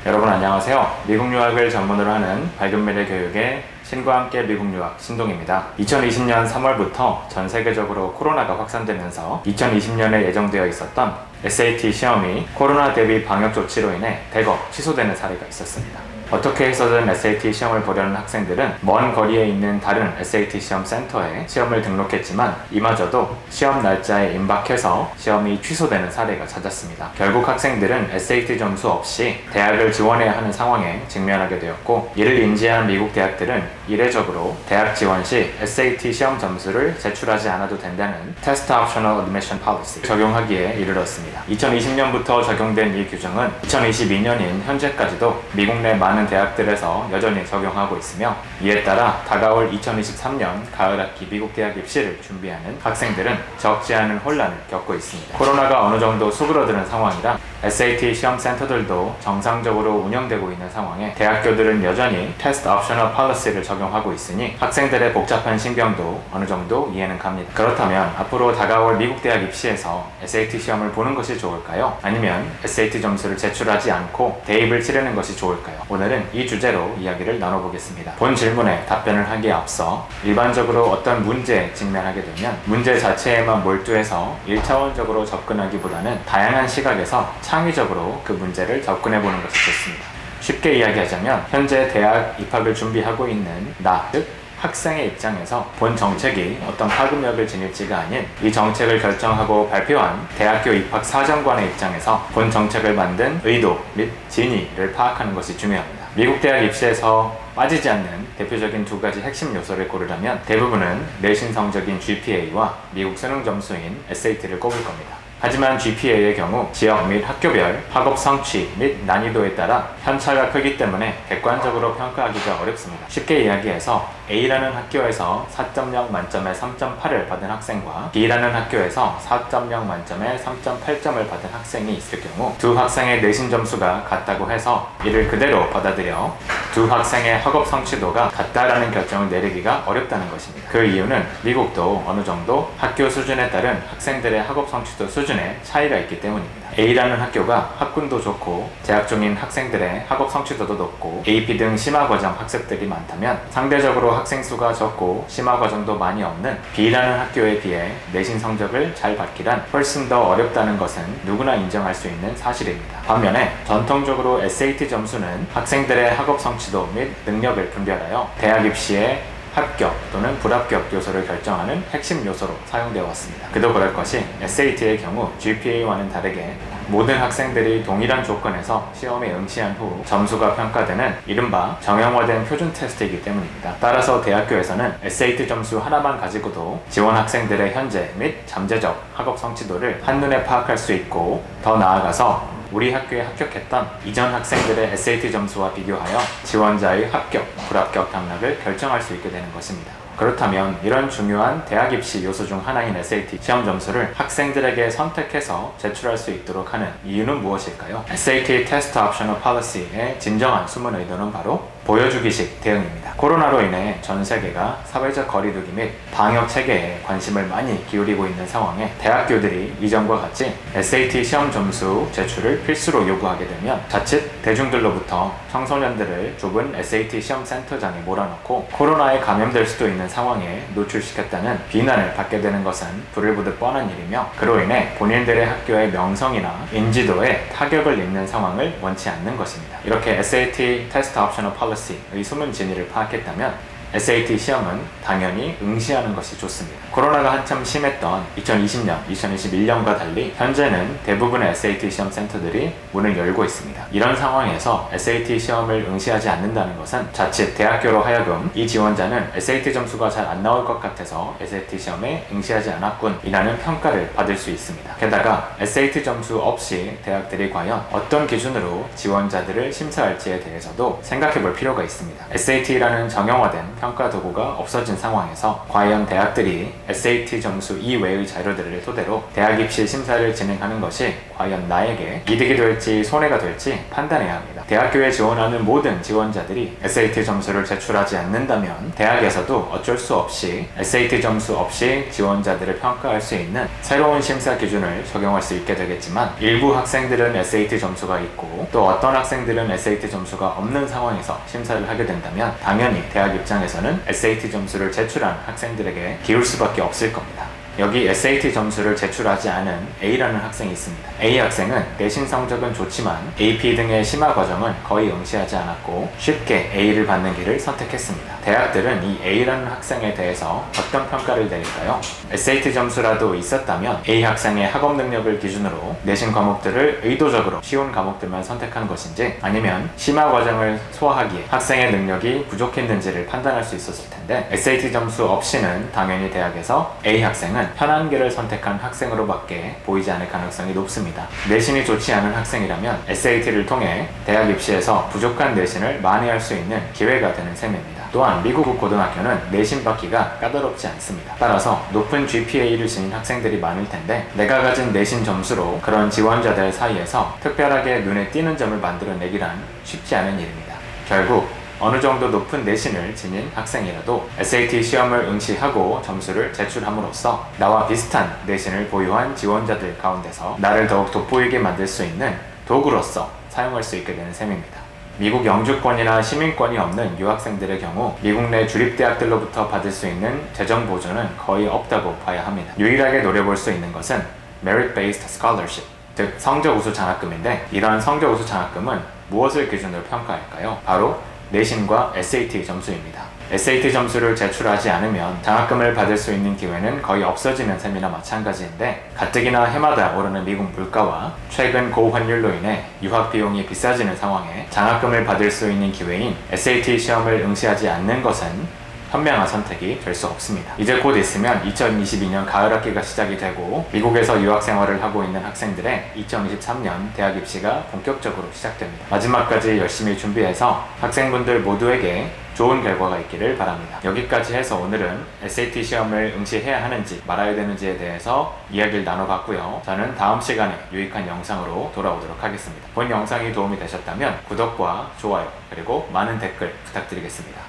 여러분 안녕하세요. 미국 유학을 전문으로 하는 밝은 미래 교육의 신과 함께 미국 유학 신동입니다. 2020년 3월부터 전 세계적으로 코로나가 확산되면서 2020년에 예정되어 있었던 SAT 시험이 코로나 대비 방역 조치로 인해 대거 취소되는 사례가 있었습니다. 어떻게 해서든 SAT 시험을 보려는 학생들은 먼 거리에 있는 다른 SAT 시험 센터에 시험을 등록했지만 이마저도 시험 날짜에 임박해서 시험이 취소되는 사례가 잦았습니다. 결국 학생들은 SAT 점수 없이 대학을 지원해야 하는 상황에 직면하게 되었고, 이를 인지한 미국 대학들은 이례적으로 대학 지원 시 SAT 시험 점수를 제출하지 않아도 된다는 Test Optional Admission Policy 적용하기에 이르렀습니다. 2020년부터 적용된 이 규정은 2022년인 현재까지도 미국 내 많은 대학들에서 여전히 적용하고 있으며, 이에 따라 다가올 2023년 가을 학기 미국 대학 입시를 준비하는 학생들은 적지 않은 혼란을 겪고 있습니다. 코로나가 어느 정도 수그러드는 상황이라 SAT 시험 센터들도 정상적으로 운영되고 있는 상황에 대학교들은 여전히 Test Optional Policy를 적용하고 있으니 학생들의 복잡한 신경도 어느 정도 이해는 갑니다. 그렇다면 앞으로 다가올 미국 대학 입시에서 SAT 시험을 보는 것이 좋을까요? 아니면 SAT 점수를 제출하지 않고 대입을 치르는 것이 좋을까요? 오늘은 이 주제로 이야기를 나눠보겠습니다. 본 질문에 답변을 하기에 앞서 일반적으로 어떤 문제에 직면하게 되면 문제 자체에만 몰두해서 1차원적으로 접근하기보다는 다양한 시각에서 창의적으로 그 문제를 접근해보는 것이 좋습니다. 쉽게 이야기하자면 현재 대학 입학을 준비하고 있는 즉 학생의 입장에서 본 정책이 어떤 파급력을 지닐지가 아닌 이 정책을 결정하고 발표한 대학교 입학 사정관의 입장에서 본 정책을 만든 의도 및 진위를 파악하는 것이 중요합니다. 미국 대학 입시에서 빠지지 않는 대표적인 두 가지 핵심 요소를 고르라면 대부분은 내신 성적인 GPA와 미국 수능 점수인 SAT를 꼽을 겁니다. 하지만 GPA의 경우 지역 및 학교별 학업 성취 및 난이도에 따라 편차가 크기 때문에 객관적으로 평가하기가 어렵습니다. 쉽게 이야기해서 A라는 학교에서 4.0 만점에 3.8을 받은 학생과 B라는 학교에서 4.0 만점에 3.8점을 받은 학생이 있을 경우 두 학생의 내신 점수가 같다고 해서 이를 그대로 받아들여 두 학생의 학업 성취도가 같다라는 결정을 내리기가 어렵다는 것입니다. 그 이유는 미국도 어느 정도 학교 수준에 따른 학생들의 학업 성취도 수준에 차이가 있기 때문입니다. A라는 학교가 학군도 좋고 재학 중인 학생들의 학업 성취도도 높고 AP 등 심화과정 학습들이 많다면 상대적으로 학생 수가 적고 심화과정도 많이 없는 B라는 학교에 비해 내신 성적을 잘 받기란 훨씬 더 어렵다는 것은 누구나 인정할 수 있는 사실입니다. 반면에 전통적으로 SAT 점수는 학생들의 학업 성취도 및 능력을 분별하여 대학 입시에 합격 또는 불합격 요소를 결정하는 핵심 요소로 사용되어 왔습니다. 그도 그럴 것이 SAT의 경우 GPA와는 다르게 모든 학생들이 동일한 조건에서 시험에 응시한 후 점수가 평가되는 이른바 정형화된 표준 테스트이기 때문입니다. 따라서 대학교에서는 SAT 점수 하나만 가지고도 지원 학생들의 현재 및 잠재적 학업 성취도를 한눈에 파악할 수 있고, 더 나아가서 우리 학교에 합격했던 이전 학생들의 SAT 점수와 비교하여 지원자의 합격, 불합격 당락을 결정할 수 있게 되는 것입니다. 그렇다면 이런 중요한 대학 입시 요소 중 하나인 SAT 시험 점수를 학생들에게 선택해서 제출할 수 있도록 하는 이유는 무엇일까요? SAT Test Optional Policy의 진정한 숨은 의도는 바로 보여주기식 대응입니다. 코로나로 인해 전 세계가 사회적 거리두기 및 방역 체계에 관심을 많이 기울이고 있는 상황에 대학교들이 이전과 같이 SAT 시험 점수 제출을 필수로 요구하게 되면 자칫 대중들로부터 청소년들을 좁은 SAT 시험 센터장에 몰아넣고 코로나에 감염될 수도 있는 상황에 노출시켰다는 비난을 받게 되는 것은 불을 보듯 뻔한 일이며, 그로 인해 본인들의 학교의 명성이나 인지도에 타격을 입는 상황을 원치 않는 것입니다. 이렇게 SAT Test Optional Policy의 숨은 진위를 파악했다면 SAT 시험은 당연히 응시하는 것이 좋습니다. 코로나가 한참 심했던 2020년, 2021년과 달리 현재는 대부분의 SAT 시험 센터들이 문을 열고 있습니다. 이런 상황에서 SAT 시험을 응시하지 않는다는 것은 자칫 대학교로 하여금 이 지원자는 SAT 점수가 잘 안 나올 것 같아서 SAT 시험에 응시하지 않았군 이라는 평가를 받을 수 있습니다. 게다가 SAT 점수 없이 대학들이 과연 어떤 기준으로 지원자들을 심사할지에 대해서도 생각해 볼 필요가 있습니다. SAT라는 정형화된 평가 도구가 없어진 상황에서 과연 대학들이 SAT 점수 이외의 자료들을 토대로 대학 입시 심사를 진행하는 것이 과연 나에게 이득이 될지 손해가 될지 판단해야 합니다. 대학교에 지원하는 모든 지원자들이 SAT 점수를 제출하지 않는다면 대학에서도 어쩔 수 없이 SAT 점수 없이 지원자들을 평가할 수 있는 새로운 심사 기준을 적용할 수 있게 되겠지만, 일부 학생들은 SAT 점수가 있고 또 어떤 학생들은 SAT 점수가 없는 상황에서 심사를 하게 된다면 당연히 대학 입장에서는 SAT 점수를 제출한 학생들에게 기울 수밖에 없을 겁니다. 여기 SAT 점수를 제출하지 않은 A라는 학생이 있습니다. A 학생은 내신 성적은 좋지만 AP 등의 심화 과정은 거의 응시하지 않았고 쉽게 A를 받는 길을 선택했습니다. 대학들은 이 A라는 학생에 대해서 어떤 평가를 내릴까요? SAT 점수라도 있었다면 A 학생의 학업 능력을 기준으로 내신 과목들을 의도적으로 쉬운 과목들만 선택한 것인지, 아니면 심화 과정을 소화하기에 학생의 능력이 부족했는지를 판단할 수 있었을 텐데, SAT 점수 없이는 당연히 대학에서 A 학생은 편한 길을 선택한 학생으로밖에 보이지 않을 가능성이 높습니다. 내신이 좋지 않은 학생이라면 SAT를 통해 대학 입시에서 부족한 내신을 만회할 수 있는 기회가 되는 셈입니다. 또한 미국 고등학교는 내신 받기가 까다롭지 않습니다. 따라서 높은 GPA를 지닌 학생들이 많을 텐데, 내가 가진 내신 점수로 그런 지원자들 사이에서 특별하게 눈에 띄는 점을 만들어내기란 쉽지 않은 일입니다. 결국 어느 정도 높은 내신을 지닌 학생이라도 SAT 시험을 응시하고 점수를 제출함으로써 나와 비슷한 내신을 보유한 지원자들 가운데서 나를 더욱 돋보이게 만들 수 있는 도구로서 사용할 수 있게 되는 셈입니다. 미국 영주권이나 시민권이 없는 유학생들의 경우 미국 내 주립대학들로부터 받을 수 있는 재정 보조는 거의 없다고 봐야 합니다. 유일하게 노려볼 수 있는 것은 Merit-Based Scholarship, 즉 성적 우수 장학금인데, 이러한 성적 우수 장학금은 무엇을 기준으로 평가할까요? 바로 내신과 SAT 점수입니다. SAT 점수를 제출하지 않으면 장학금을 받을 수 있는 기회는 거의 없어지는 셈이나 마찬가지인데, 가뜩이나 해마다 오르는 미국 물가와 최근 고환율로 인해 유학 비용이 비싸지는 상황에 장학금을 받을 수 있는 기회인 SAT 시험을 응시하지 않는 것은 현명한 선택이 될 수 없습니다. 이제 곧 있으면 2022년 가을 학기가 시작이 되고 미국에서 유학 생활을 하고 있는 학생들의 2023년 대학 입시가 본격적으로 시작됩니다. 마지막까지 열심히 준비해서 학생분들 모두에게 좋은 결과가 있기를 바랍니다. 여기까지 해서 오늘은 SAT 시험을 응시해야 하는지 말아야 되는지에 대해서 이야기를 나눠봤고요. 저는 다음 시간에 유익한 영상으로 돌아오도록 하겠습니다. 본 영상이 도움이 되셨다면 구독과 좋아요 그리고 많은 댓글 부탁드리겠습니다.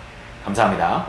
감사합니다.